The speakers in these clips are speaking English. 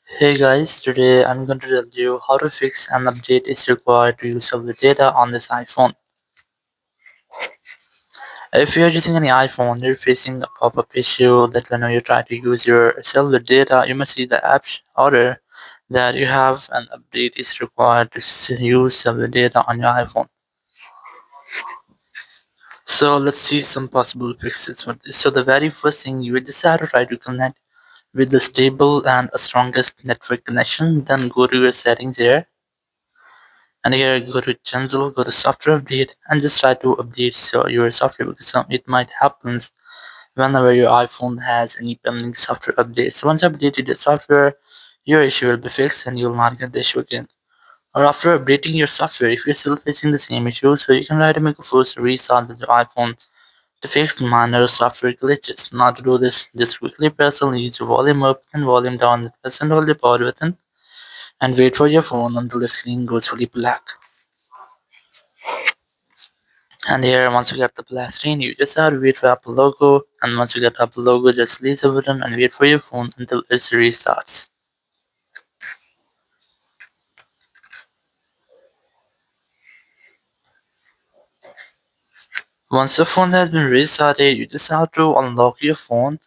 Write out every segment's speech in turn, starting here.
Hey guys, today I'm going to tell you how to fix an update is required to use cellular data on this iPhone. If you're using any iPhone, you're facing a pop-up issue that whenever you try to use your cellular data, you must see the app order that you have an update is required to use cellular data on your iPhone. So let's see some possible fixes for this. So the very first thing you would just have to try to connect with the stable and strongest network connection, then go to your settings here. And here go to general, go to software update and just try to update your software because it might happen whenever your iPhone has any pending software updates. So once you updated your software, your issue will be fixed and you will not get the issue again. Or after updating your software, if you're still facing the same issue, so you can try to make a forced restart with your iPhone to fix minor software glitches. Now to do this, just quickly press and leave your volume up and volume down, press and hold the power button and wait for your phone until the screen goes fully black. And here, once you get the black screen, you just have to wait for Apple logo. And once you get Apple logo, just leave the button and wait for your phone until it restarts. Once your phone has been restarted, you just have to unlock your phone.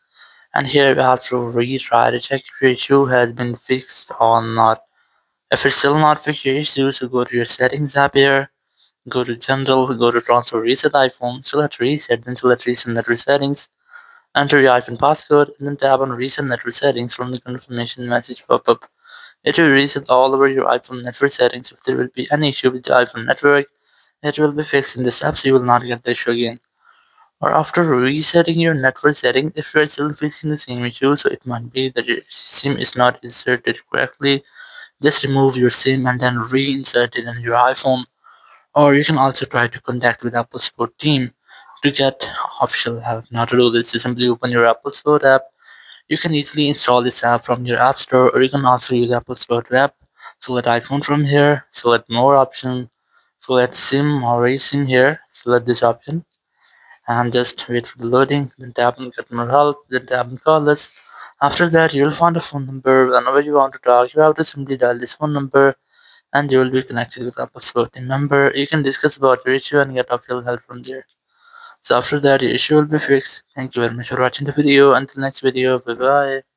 And here you have to retry to check if your issue has been fixed or not. If it's still not fixed your issue, so go to your settings app here. Go to general, go to transfer reset iPhone, select reset, then select reset network settings. Enter your iPhone passcode and then tap on reset network settings from the confirmation message pop-up. It will reset all over your iPhone network settings. If there will be any issue with the iPhone network, it will be fixed in this app so you will not get the issue again. Or after resetting your network settings, if you are still facing the same issue, so it might be that your SIM is not inserted correctly, just remove your SIM and then reinsert it in your iPhone. Or you can also try to contact with Apple support team to get official help. Now to do this, you simply open your Apple Support app. You can easily install this app from your app store, or you can also use Apple Support app. Select iPhone from here, select more option, select SIM or racing here, select this option, and just wait for the loading, then tap on get more help, then tap on call us. After that, you'll find a phone number. Whenever you want to talk, you have to simply dial this phone number and you will be connected with Apple Support team member. You can discuss about your issue and get official help from there. So after that, your issue will be fixed. Thank you very much for watching the video. Until next video, bye bye.